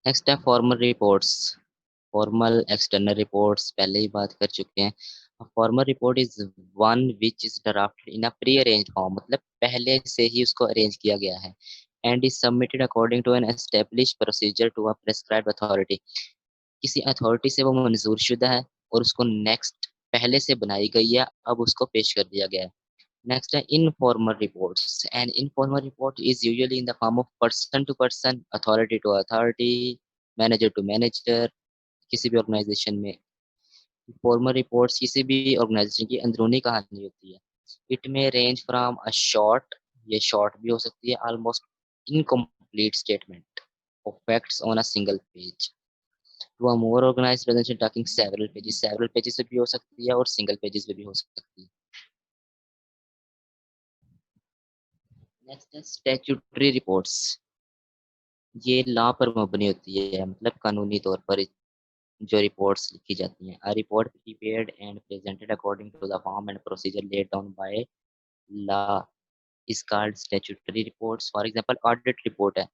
Next है formal reports. Formal external reports पहले ही बात कर चुके हैं। Formal report is one which is drafted in a pre arranged form, मतलब पहले से ही उसको अरेंज किया गया है, and is submitted according to an established procedure to a prescribed authority. किसी अथॉरिटी से वो मंजूर शुदा है और उसको नेक्स्ट पहले से बनाई गई है, अब उसको पेश कर दिया गया है। नेक्स्ट है informal reports. And informal report is usually in the form of person to person, authority to authority, manager to manager. किसी भी ऑर्गेनाइजेशन में फॉर्मल रिपोर्ट्स किसी भी ऑर्गेनाइजेशन की अंदरूनी कहानी होती है। It may range from a short, ये शॉर्ट भी हो सकती है, almost incomplete statement of facts on a single page, to a more organized presentation talking several pages से भी हो सकती है और सिंगल पेजेस पे भी हो सकती है। नेक्स्ट है स्टैट्यूटरी रिपोर्ट्स। ये लॉ पर मबनी होती है, मतलब कानूनी तौर पर जो रिपोर्ट्स लिखी जाती हैं। A report prepared and presented according to the form and procedure laid down by law is called statutory reports. For example, audit report है।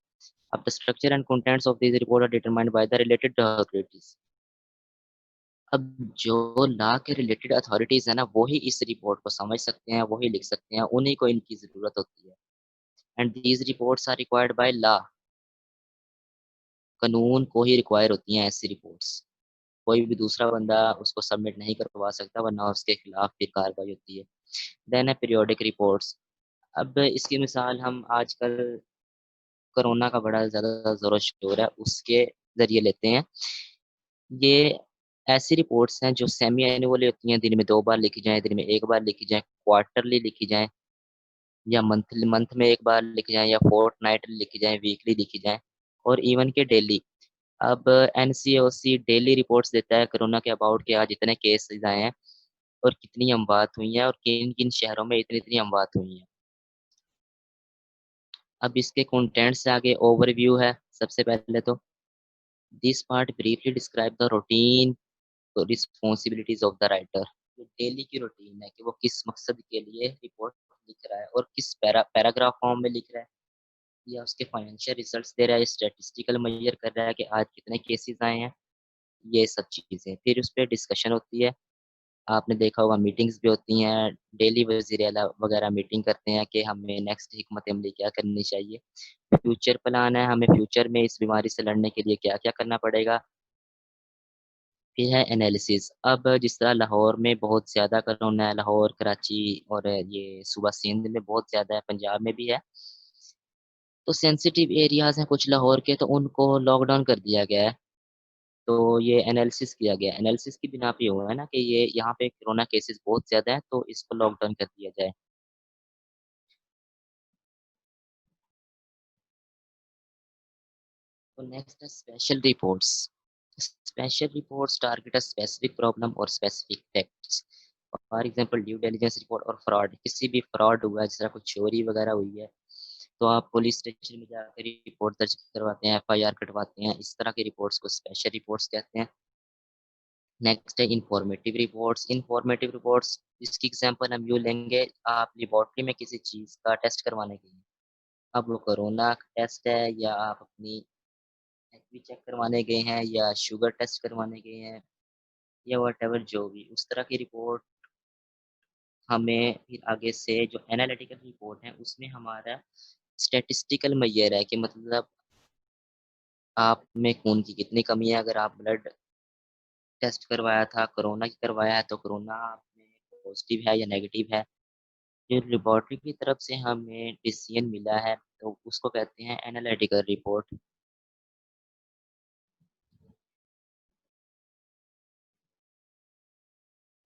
अब the structure and contents of these report are determined by the related authorities. अब जो law के related authorities है ना, वो ही इस report को समझ सकते हैं, वो ही लिख सकते हैं, उन्हीं को इनकी जरूरत होती है। And these reports are required by law, कानून को ही रिक्वायर होती हैं ऐसी रिपोर्ट्स। कोई भी दूसरा बंदा उसको सबमिट नहीं करवा सकता, वरना उसके खिलाफ फिर कार्रवाई होती है। देन है पीरियोडिक रिपोर्ट्स। अब इसकी मिसाल हम आजकल कोरोना का बड़ा ज़्यादा ज़ोर शोर है, उसके ज़रिए लेते हैं। ये ऐसी रिपोर्ट्स हैं जो सेमी एनुअली होती हैं, दिन में 2 बार लिखी जाएँ, दिन में 1 बार लिखी जाएँ, क्वार्टरली लिखी जाएँ या मंथली मंथ में 1 बार लिखी जाएँ या फोर्टनाइटली लिखी जाएँ, वीकली लिखी जाएँ और इवन के डेली। अब एनसीओसी डेली रिपोर्ट्स देता है कोरोना के अबाउट कि आज इतने केसेज़ आए हैं और कितनी अमवात हुई हैं और किन-किन शहरों में इतनी-इतनी अमवात हुई हैं। अब इसके कंटेंट से आगे ओवरव्यू है सबसे पहले तो। This part briefly describe the routine responsibilities of the writer. ये डेली की रूटीन है कि वो किस मकसद के लिए रिपोर्ट लिख रहा है और किस पैराग्राफ फॉर्म में लिख रहा है, या उसके फाइनेंशियल रिजल्ट्स दे रहा है, स्टैटिस्टिकल मेजर कर रहा है कि आज कितने केसेस आए हैं, ये सब चीज़ें। फिर उस पे डिस्कशन होती है। आपने देखा होगा मीटिंग्स भी होती हैं, डेली वज़ीर आला वगैरह मीटिंग करते हैं कि हमें नेक्स्ट हिकमत अमली क्या करनी चाहिए। फ्यूचर प्लान है, हमें फ्यूचर में इस बीमारी से लड़ने के लिए क्या-क्या करना पड़ेगा। फिर है एनालिसिस। अब जिस तरह लाहौर में बहुत ज़्यादा कोरोना है, लाहौर, कराची और ये सूबा सिंध में बहुत ज़्यादा है, पंजाब में भी है। तो सेंसिटिव एरियाज़ हैं कुछ लाहौर के, तो उनको लॉकडाउन कर दिया गया है। तो ये एनालिसिस किया गया है। एनालिसिस की बिना पे हुआ है ना कि ये यहाँ पे कोरोना केसेस बहुत ज़्यादा हैं, तो इसको लॉकडाउन कर दिया जाए। तो नेक्स्ट है special reports. Special reports target a specific problem और specific facts. For example due diligence report और फ्रॉड, किसी भी फ्रॉड हुआ है, जिस तरह कुछ चोरी वगैरह हुई है, तो आप पुलिस स्टेशन में जाकर रिपोर्ट दर्ज करवाते हैं, एफआईआर कटवाते हैं। इस तरह की रिपोर्ट्स को स्पेशल रिपोर्ट्स कहते हैं। नेक्स्ट है इंफॉर्मेटिव रिपोर्ट्स। इंफॉर्मेटिव रिपोर्ट्स इसकी एग्जांपल हम यूँ लेंगे, आप लेबोरेटरी में किसी चीज़ का टेस्ट करवाने गए हैं। अब वो कोरोना टेस्ट है या आप अपनी एचबी चेक करवाने गए हैं या शुगर टेस्ट करवाने गए हैं या व्हाटएवर, जो भी उस तरह की रिपोर्ट हमें फिर आगे से जो एनालिटिकल रिपोर्ट है उसमें हमारा स्टैटिस्टिकल मेजर है कि मतलब आप में खून की कितनी कमी है। अगर आप ब्लड टेस्ट करवाया था, कोरोना की करवाया है, तो कोरोना आप में पॉजिटिव है या नेगेटिव है। जो लेबोरेटरी की तरफ से हमें डिसीजन मिला है, तो उसको कहते हैं एनालिटिकल रिपोर्ट।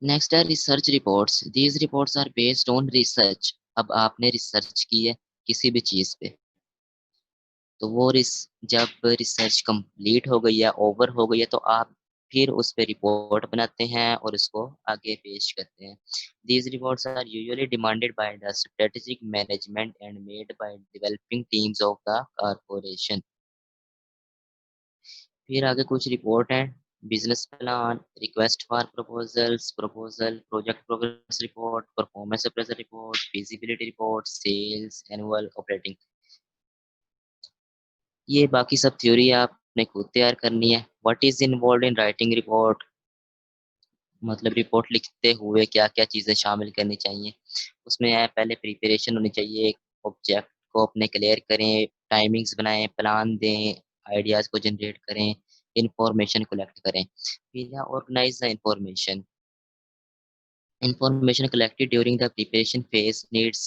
नेक्स्ट है research reports. These reports are based on research. अब आपने रिसर्च की है किसी भी चीज़ पे, तो वो जब रिसर्च कंप्लीट हो गई है, ओवर हो गई है, तो आप फिर उस पे रिपोर्ट बनाते हैं और उसको आगे पेश करते हैं। These reports are usually demanded by the strategic management and made by developing teams of the corporation. फिर आगे कुछ रिपोर्ट हैं। Business plan, request for proposals, proposal, project progress report, performance appraisal report, feasibility report, sales, annual operating. ये बाकी सब theory है, आपने आपने खुद तैयार करनी है। What is involve in writing report, मतलब रिपोर्ट लिखते हुए क्या क्या चीज़ें शामिल करनी चाहिए। उसमें है पहले प्रिपरेशन होनी चाहिए, ऑब्जेक्ट को अपने क्लियर करें, टाइमिंग्स बनाएं, प्लान दें, आइडियाज़ को जनरेट करें, इंफॉर्मेशन कलेक्ट करें। फिर है organize the information. Information collected during the preparation phase needs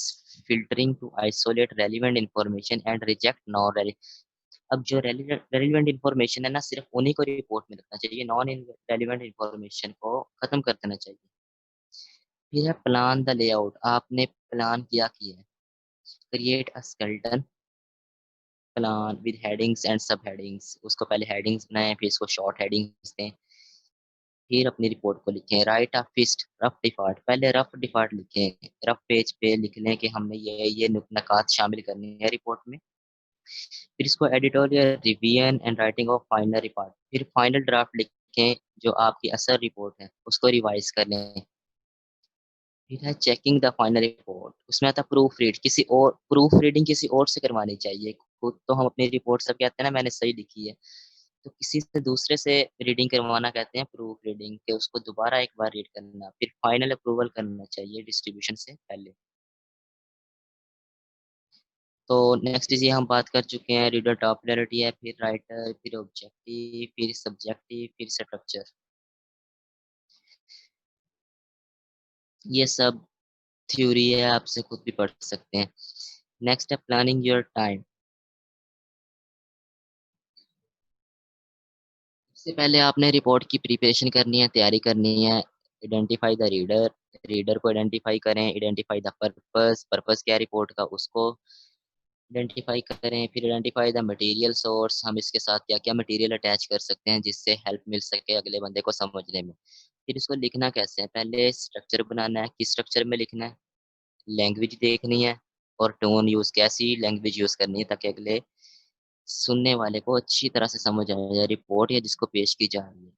filtering to isolate relevant information and reject non-relevant। अब जो रेलिवेंट इन्फॉर्मेशन है ना, सिर्फ उन्हीं को रिपोर्ट में रखना चाहिए, नॉन रेलिवेंट इन्फॉर्मेशन को खत्म कर देना चाहिए। फिर है प्लान द लेआउट, आपने प्लान किया किया है। Create a skeleton plan with headings and सब हेडिंग्स, उसको पहले हेडिंग्स बनाएं, फिर इसको शॉर्ट हेडिंग्स दें। फिर अपनी रिपोर्ट को लिखें। Write a first rough default, पहले रफ डिफाल्ट लिखें, रफ पेज पे लिख लें कि हमने ये नकात शामिल करनी है रिपोर्ट में। फिर इसको editorial revision and writing of final report, फिर फाइनल ड्राफ्ट लिखें जो आपकी असल रिपोर्ट है उसको रिवाइज कर लें। फिर है चेकिंग द फाइनल रिपोर्ट, उसमें आता है प्रूफ रीड, किसी और प्रूफ रीडिंग किसी और से करवानी चाहिए। खुद तो हम अपनी रिपोर्ट सब कहते हैं ना मैंने सही लिखी है, तो किसी से दूसरे से रीडिंग करवाना कहते हैं प्रूफ रीडिंग, के उसको दोबारा एक बार रीड करना, फिर फाइनल अप्रूवल करना चाहिए डिस्ट्रीब्यूशन से पहले। तो नेक्स्ट ये हम बात कर चुके हैं, रीडर टॉप प्रायोरिटी है, फिर राइटर, फिर ऑब्जेक्टिव, फिर सब्जेक्टिव, फिर स्ट्रक्चर, ये सब थ्योरी है, आपसे खुद भी पढ़ सकते हैं। नेक्स्ट है प्लानिंग योर टाइम। सबसे पहले आपने रिपोर्ट की प्रिपरेशन करनी है, तैयारी करनी है। आइडेंटिफाई द रीडर, रीडर को आइडेंटिफाई करें। आइडेंटिफाई द पर्पस, पर्पस क्या है रिपोर्ट का उसको आइडेंटिफाई करें। फिर आइडेंटिफाई द मटेरियल सोर्स, हम इसके साथ क्या क्या मटेरियल अटैच कर सकते हैं जिससे हेल्प मिल सके अगले बंदे को समझने में। फिर इसको लिखना कैसे है, पहले स्ट्रक्चर बनाना है, किस स्ट्रक्चर में लिखना है, लैंग्वेज देखनी है और टोन यूज़, कैसी लैंग्वेज यूज़ करनी है ताकि अगले सुनने वाले को अच्छी तरह से समझ आ जाए रिपोर्ट या जिसको पेश की जा रही है।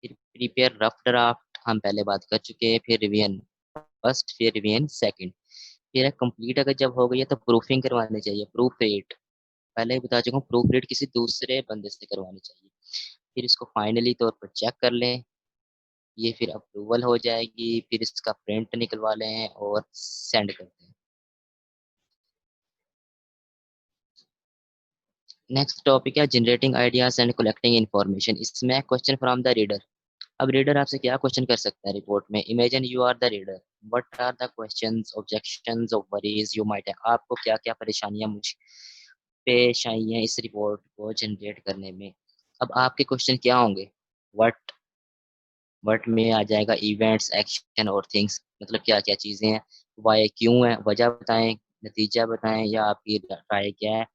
फिर प्रिपेयर रफ ड्राफ्ट, हम पहले बात कर चुके हैं। फिर रिवीजन फर्स्ट, फिर रिवीजन सेकंड, फिर कंप्लीट अगर जब हो गई है तो प्रूफिंग करवानी चाहिए, प्रूफ रीड, पहले ही बता चुका हूँ प्रूफ रीड किसी दूसरे बंदे से करवानी चाहिए। फिर इसको फाइनली तौर पर चेक कर लें, ये फिर अप्रूवल हो जाएगी, फिर इसका प्रिंट निकलवा लें और सेंड कर दें। नेक्स्ट टॉपिक है generating ideas and collecting information, इसमें क्वेश्चन फ्रॉम द रीडर। अब रीडर आपसे क्या क्वेश्चन कर सकता है रिपोर्ट में, imagine you are the reader, what are the questions objections और वरीज यू माइट हैव, आपको क्या क्या परेशानियां मुझ पेश आई हैं इस रिपोर्ट को जनरेट करने में। अब आपके क्वेश्चन क्या होंगे, व्हाट, व्हाट में आ जाएगा इवेंट्स एक्शन और थिंग्स, मतलब क्या क्या चीज़ें हैं, वाई क्यों है, वजह बताएं, नतीजा बताएं या आपकी राय क्या है,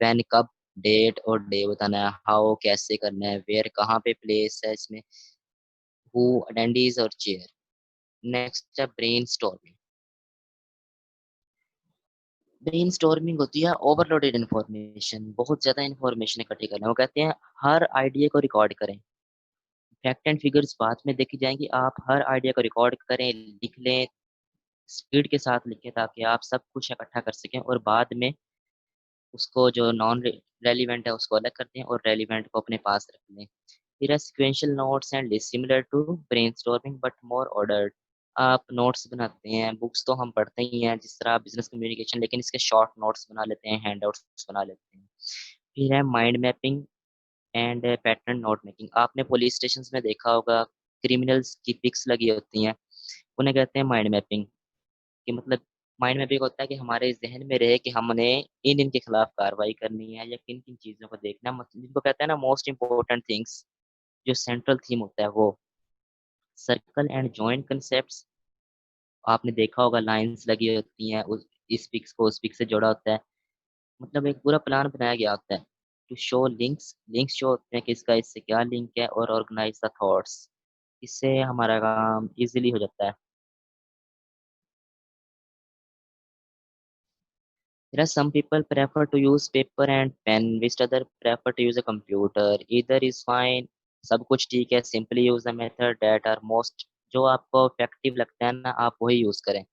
व्हेन कब, डेट और डे बताना है, हाउ कैसे करना है, वेयर कहाँ पे प्लेस है इसमें, हु अटेंडीज और चेयर। नेक्स्ट है ब्रेन स्टॉर्मिंग। ब्रेन स्टॉर्मिंग होती है ओवरलोडेड इन्फॉर्मेशन, बहुत ज़्यादा इन्फॉर्मेशन इकट्ठी करना, वो कहते हैं हर आइडिया को रिकॉर्ड करें। फैक्ट एंड फिगर्स बाद में देखी जाएंगी, आप हर आइडिया को रिकॉर्ड करें, लिख लें, स्पीड के साथ लिखें ताकि आप सब कुछ इकट्ठा कर सकें और बाद में उसको जो नॉन रेलिवेंट है उसको अलग कर दें और रेलिवेंट को अपने पास रख लें। फिर है sequential notes and list, similar to brainstorming but more ordered. आप नोट्स बनाते हैं, बुक्स तो हम पढ़ते ही हैं जिस तरह बिजनेस कम्युनिकेशन, लेकिन इसके शॉर्ट नोट्स बना लेते हैं, हैंडआउट्स बना लेते हैं। फिर है mind mapping and pattern note making, आपने पुलिस स्टेशन में देखा होगा क्रिमिनल्स की पिक्स लगी होती हैं, उन्हें कहते हैं माइंड मैपिंग। कि मतलब माइंड मैपिंग होता है कि हमारे जहन में रहे कि हमने इन इनके खिलाफ कार्रवाई करनी है या किन किन चीज़ों को देखना, मतलब जिनको कहते हैं ना मोस्ट इम्पोर्टेंट थिंग्स, जो सेंट्रल थीम होता है वो। सर्कल एंड जॉइंट कंसेप्ट्स, आपने देखा होगा लाइंस लगी होती हैं, उस इस पिक्स को उस पिक से जोड़ा होता है, मतलब एक पूरा प्लान बनाया गया होता है। To show links, links show होते हैं कि इसका इससे क्या लिंक है, और ऑर्गेनाइज द थॉट्स, इससे हमारा काम इजीली हो जाता है। There are some people prefer to use paper and pen, which other prefer to use a computer. Either is fine. सब कुछ ठीक है, simply use the method that are most, जो आपको effective लगता है ना आप वही यूज करें।